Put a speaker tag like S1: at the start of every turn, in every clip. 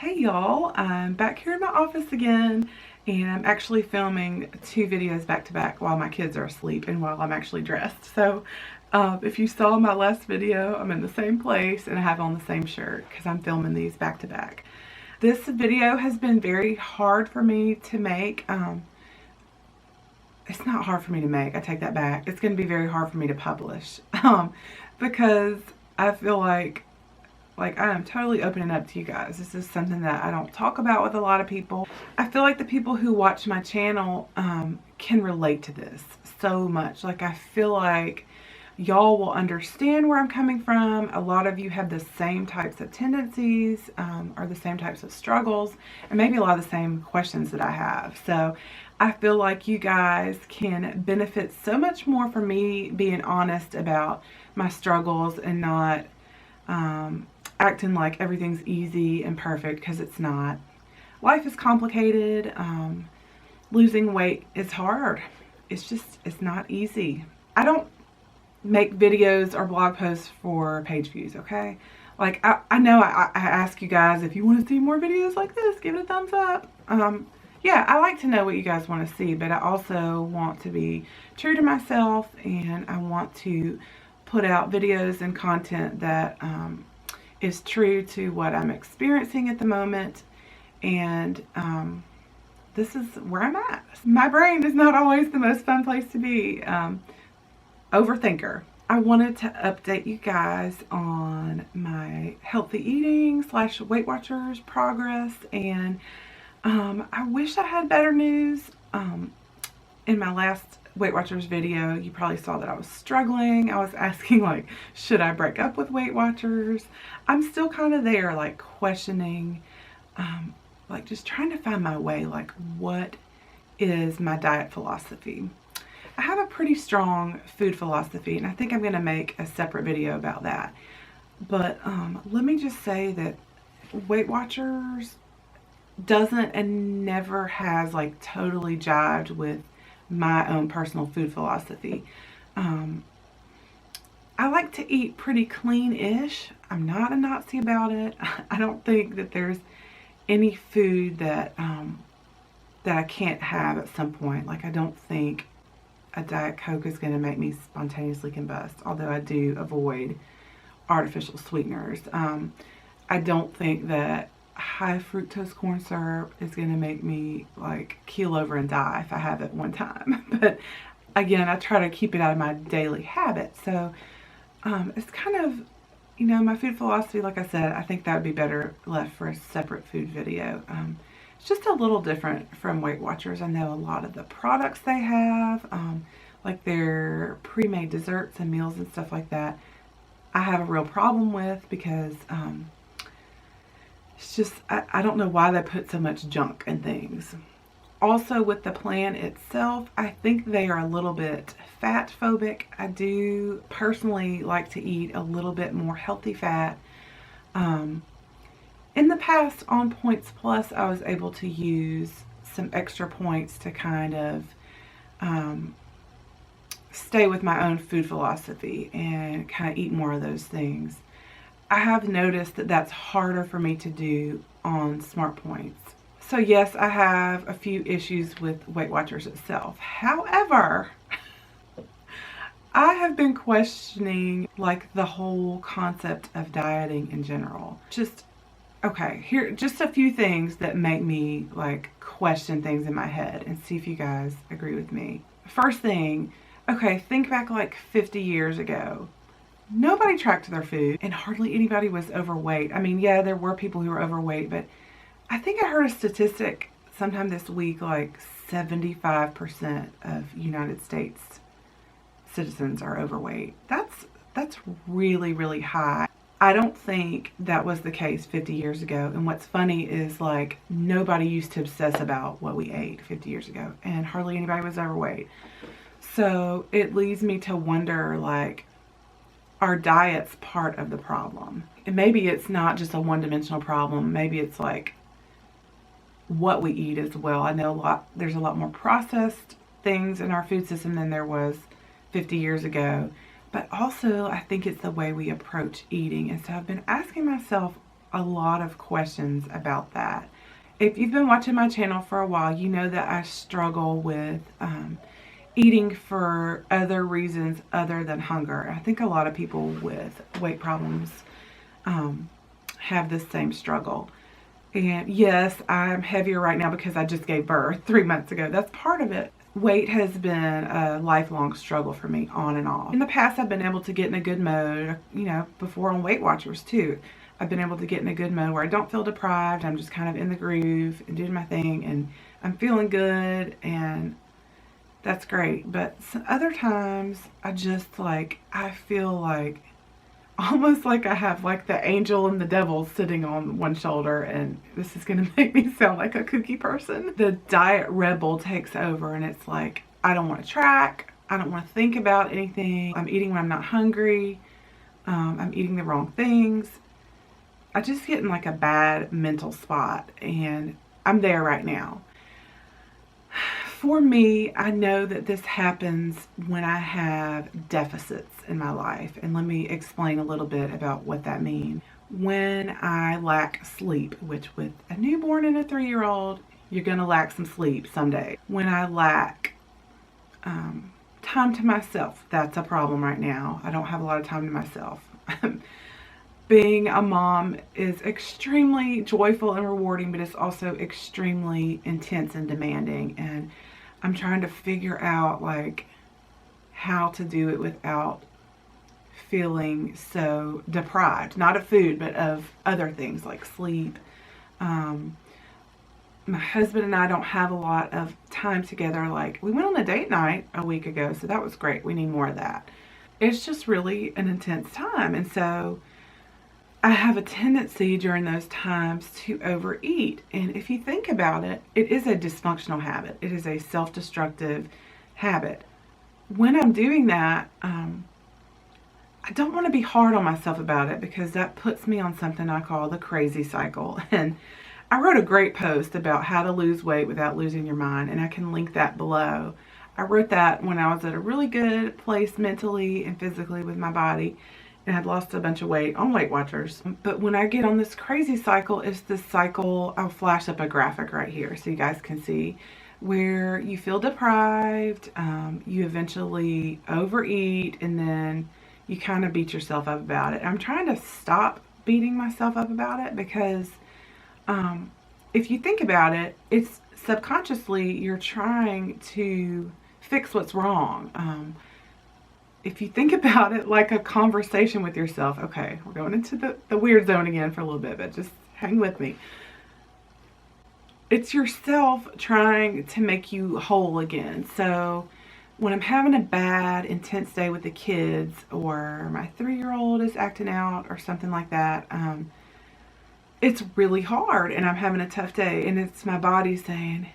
S1: Hey y'all, I'm back here in my office again, and I'm actually filming 2 videos back to back while my kids are asleep and while I'm actually dressed. So if you saw my last video, I'm in the same place and I have on the same shirt because I'm filming these back to back. This video has been very hard for me to make. It's not hard for me to make, I take that back. It's going to be very hard for me to publish because I feel like I am totally opening up to you guys. This is something that I don't talk about with a lot of people. I feel like the people who watch my channel can relate to this so much. Like, I feel like y'all will understand where I'm coming from. A lot of you have the same types of tendencies or the same types of struggles, and maybe a lot of the same questions that I have. So I feel like you guys can benefit so much more from me being honest about my struggles and not acting like everything's easy and perfect, because it's not. Life is complicated. Losing weight is hard. It's not easy. I don't make videos or blog posts for page views, okay? Like, I know I ask you guys, if you want to see more videos like this, give it a thumbs up. Yeah, I like to know what you guys want to see, but I also want to be true to myself, and I want to put out videos and content that is true to what I'm experiencing at the moment, and this is where I'm at. My brain is not always the most fun place to be. Overthinker. I wanted to update you guys on my healthy eating / Weight Watchers progress, and I wish I had better news. In my last Weight Watchers video, you probably saw that I was struggling. I was asking, like, should I break up with Weight Watchers? I'm still kind of there, like, questioning, like, just trying to find my way, like, what is my diet philosophy? I have a pretty strong food philosophy, and I think I'm going to make a separate video about that. But let me just say that Weight Watchers doesn't and never has, like, totally jived with my own personal food philosophy. I like to eat pretty clean-ish. I'm not a Nazi about it. I don't think that there's any food that that I can't have at some point. Like, I don't think a Diet Coke is going to make me spontaneously combust, although I do avoid artificial sweeteners. I don't think that high fructose corn syrup is going to make me, like, keel over and die if I have it one time. But again, I try to keep it out of my daily habit. So it's kind of, you know, my food philosophy, like I said, I think that would be better left for a separate food video. It's just a little different from Weight Watchers. I know a lot of the products they have, like their pre-made desserts and meals and stuff like that, I have a real problem with, because it's just, I don't know why they put so much junk in things. Also, with the plan itself, I think they are a little bit fat phobic. I do personally like to eat a little bit more healthy fat. In the past, on Points Plus, I was able to use some extra points to kind of stay with my own food philosophy and kind of eat more of those things. I have noticed that that's harder for me to do on Smart Points. So yes, I have a few issues with Weight Watchers itself. However, I have been questioning, like, the whole concept of dieting in general. Okay, here, just a few things that make me, like, question things in my head and see if you guys agree with me. First thing, okay, think back like 50 years ago. Nobody tracked their food, and hardly anybody was overweight. I mean, yeah, there were people who were overweight, but I think I heard a statistic sometime this week, like 75% of United States citizens are overweight. That's really, really high. I don't think that was the case 50 years ago. And what's funny is, like, nobody used to obsess about what we ate 50 years ago, and hardly anybody was overweight. So it leads me to wonder, like, our diet's part of the problem. And maybe it's not just a one-dimensional problem. Maybe it's, like, what we eat as well. I know there's a lot more processed things in our food system than there was 50 years ago. But also, I think it's the way we approach eating. And so I've been asking myself, a lot of questions about that. If you've been watching my channel for a while, you know that I struggle with eating for other reasons other than hunger. I think a lot of people with weight problems have this same struggle. And yes, I'm heavier right now because I just gave birth 3 months ago. That's part of it. Weight has been a lifelong struggle for me, on and off. In the past, I've been able to get in a good mode, you know, before on Weight Watchers too. I've been able to get in a good mode where I don't feel deprived. I'm just kind of in the groove and doing my thing, and I'm feeling good, and that's great. But some other times, I feel like almost like I have like the angel and the devil sitting on one shoulder, and this is going to make me sound like a kooky person. The diet rebel takes over, and it's like, I don't want to track. I don't want to think about anything. I'm eating when I'm not hungry. I'm eating the wrong things. I just get in like a bad mental spot, and I'm there right now. For me, I know that this happens when I have deficits in my life. And let me explain a little bit about what that means. When I lack sleep, which with a newborn and a 3-year-old, you're going to lack some sleep someday. When I lack time to myself, that's a problem right now. I don't have a lot of time to myself. Being a mom is extremely joyful and rewarding, but it's also extremely intense and demanding. And I'm trying to figure out like how to do it without feeling so deprived, not of food, but of other things like sleep. My husband and I don't have a lot of time together. Like, we went on a date night a week ago, so that was great. We need more of that. It's just really an intense time. And so I have a tendency during those times to overeat. And if you think about it, it is a dysfunctional habit. It is a self-destructive habit. When I'm doing that, I don't want to be hard on myself about it, because that puts me on something I call the crazy cycle. And I wrote a great post about how to lose weight without losing your mind, and I can link that below. I wrote that when I was at a really good place mentally and physically with my body, and I'd lost a bunch of weight on Weight Watchers. But when I get on this crazy cycle, it's this cycle, I'll flash up a graphic right here so you guys can see, where you feel deprived, you eventually overeat, and then you kind of beat yourself up about it. I'm trying to stop beating myself up about it, because if you think about it, it's subconsciously you're trying to fix what's wrong. If you think about it like a conversation with yourself, okay, we're going into the weird zone again for a little bit, but just hang with me. It's yourself trying to make you whole again. So when I'm having a bad, intense day with the kids, or my 3-year-old is acting out or something like that, it's really hard and I'm having a tough day, and it's my body saying,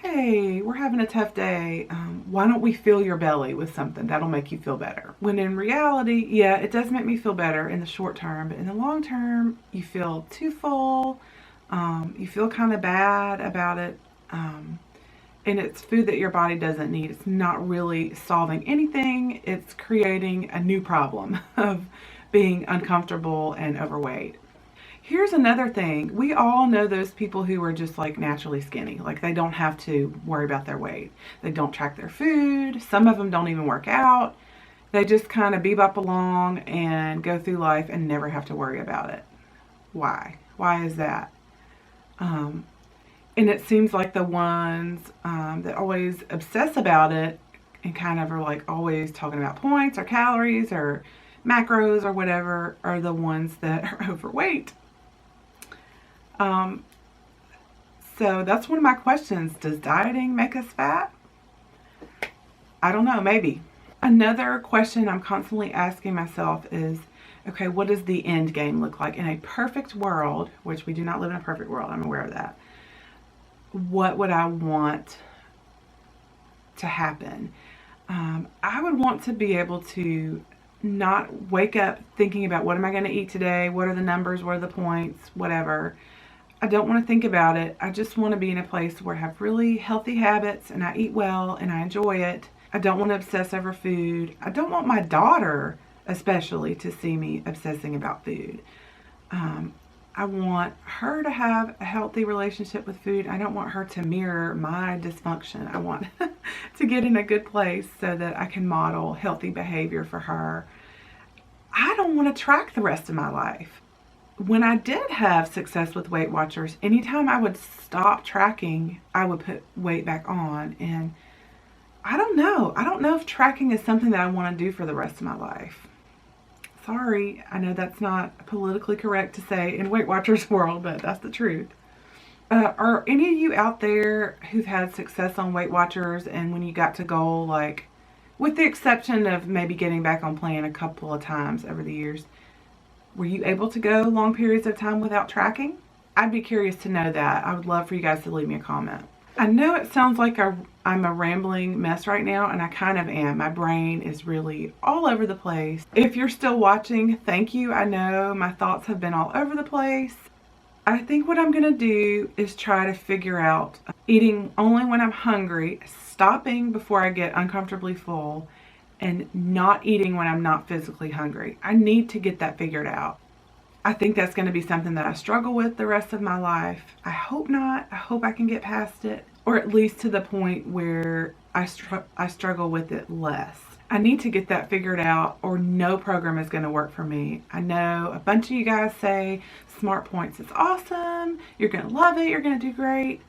S1: hey, we're having a tough day. Why don't we fill your belly with something that'll make you feel better? When in reality, yeah, it does make me feel better in the short term, but in the long term, you feel too full. You feel kind of bad about it. And it's food that your body doesn't need. It's not really solving anything. It's creating a new problem of being uncomfortable and overweight. Here's another thing. We all know those people who are just like naturally skinny. Like, they don't have to worry about their weight. They don't track their food. Some of them don't even work out. They just kind of bebop along and go through life and never have to worry about it. Why? Why is that? And it seems like the ones that always obsess about it and kind of are like always talking about points or calories or macros or whatever are the ones that are overweight. So that's one of my questions. Does dieting make us fat? I don't know, maybe. Another question I'm constantly asking myself is, okay, what does the end game look like? In a perfect world, which we do not live in a perfect world, I'm aware of that. What would I want to happen? I would want to be able to not wake up thinking about what am I going to eat today? What are the numbers? What are the points? Whatever. I don't want to think about it. I just want to be in a place where I have really healthy habits and I eat well and I enjoy it. I don't want to obsess over food. I don't want my daughter especially to see me obsessing about food. I want her to have a healthy relationship with food. I don't want her to mirror my dysfunction. I want to get in a good place so that I can model healthy behavior for her. I don't want to track the rest of my life. When I did have success with Weight Watchers, anytime I would stop tracking, I would put weight back on. And I don't know. I don't know if tracking is something that I want to do for the rest of my life. Sorry, I know that's not politically correct to say in Weight Watchers world, but that's the truth. Are any of you out there who've had success on Weight Watchers, and when you got to goal, like, with the exception of maybe getting back on plan a couple of times over the years, were you able to go long periods of time without tracking? I'd be curious to know that. I would love for you guys to leave me a comment. I know it sounds like I'm a rambling mess right now, and I kind of am. My brain is really all over the place. If you're still watching, thank you. I know my thoughts have been all over the place. I think what I'm going to do is try to figure out eating only when I'm hungry, stopping before I get uncomfortably full, and not eating when I'm not physically hungry. I need to get that figured out. I think that's going to be something that I struggle with the rest of my life. I hope not. I hope I can get past it, or at least to the point where I struggle with it less. I need to get that figured out, or no program is going to work for me. I know a bunch of you guys say Smart Points is awesome. You're going to love it. You're going to do great.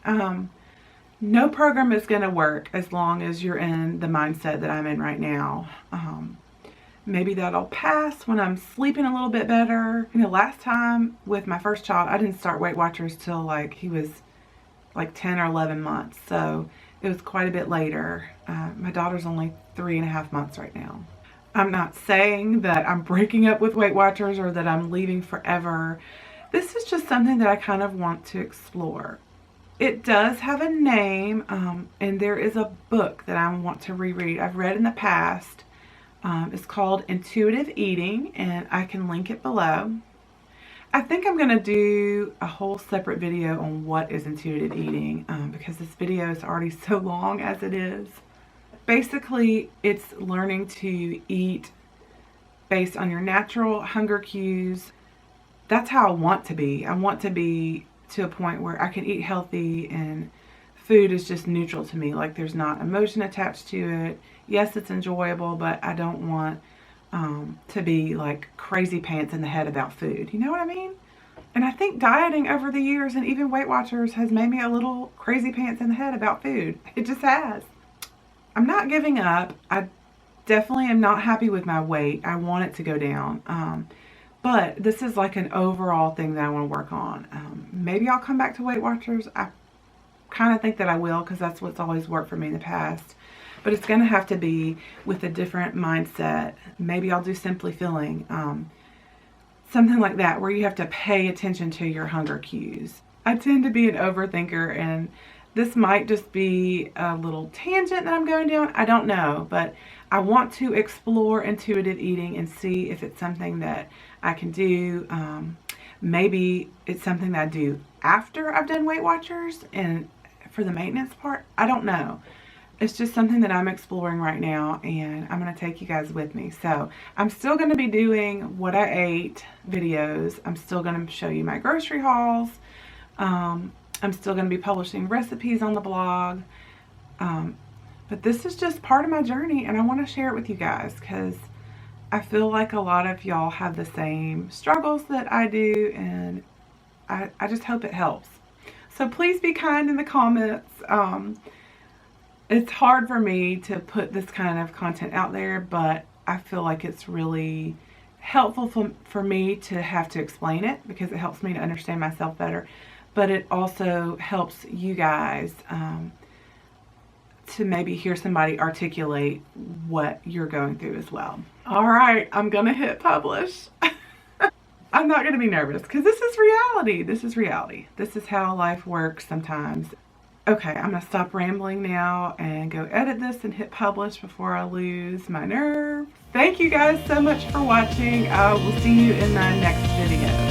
S1: No program is going to work as long as you're in the mindset that I'm in right now. Maybe that'll pass when I'm sleeping a little bit better. You know, last time with my first child, I didn't start Weight Watchers till like he was like 10 or 11 months. So it was quite a bit later. My daughter's only 3.5 months right now. I'm not saying that I'm breaking up with Weight Watchers or that I'm leaving forever. This is just something that I kind of want to explore. It does have a name, and there is a book that I want to reread. I've read in the past. It's called Intuitive Eating, and I can link it below. I think I'm going to do a whole separate video on what is intuitive eating, because this video is already so long as it is. Basically, it's learning to eat based on your natural hunger cues. That's how I want to be. I want to be to a point where I can eat healthy and food is just neutral to me. Like, there's not emotion attached to it. Yes, it's enjoyable, but I don't want to be like crazy pants in the head about food. You know what I mean? And I think dieting over the years and even Weight Watchers has made me a little crazy pants in the head about food. It just has. I'm not giving up. I definitely am not happy with my weight. I want it to go down. But this is like an overall thing that I want to work on. Maybe I'll come back to Weight Watchers. I kind of think that I will, because that's what's always worked for me in the past. But it's going to have to be with a different mindset. Maybe I'll do Simply Filling. Something like that, where you have to pay attention to your hunger cues. I tend to be an overthinker, and this might just be a little tangent that I'm going down. I don't know, but I want to explore intuitive eating and see if it's something that I can do. Maybe it's something that I do after I've done Weight Watchers and for the maintenance part. I don't know. It's just something that I'm exploring right now, and I'm going to take you guys with me. So I'm still going to be doing what I ate videos. I'm still going to show you my grocery hauls. I'm still going to be publishing recipes on the blog. But this is just part of my journey, and I want to share it with you guys because I feel like a lot of y'all have the same struggles that I do, and I just hope it helps. So please be kind in the comments. It's hard for me to put this kind of content out there, but I feel like it's really helpful for me to have to explain it, because it helps me to understand myself better. But it also helps you guys to maybe hear somebody articulate what you're going through as well. All right, I'm gonna hit publish. I'm not gonna be nervous, because this is reality. This is reality. This is how life works sometimes. Okay, I'm gonna stop rambling now and go edit this and hit publish before I lose my nerve. Thank you guys so much for watching. I will see you in my next video.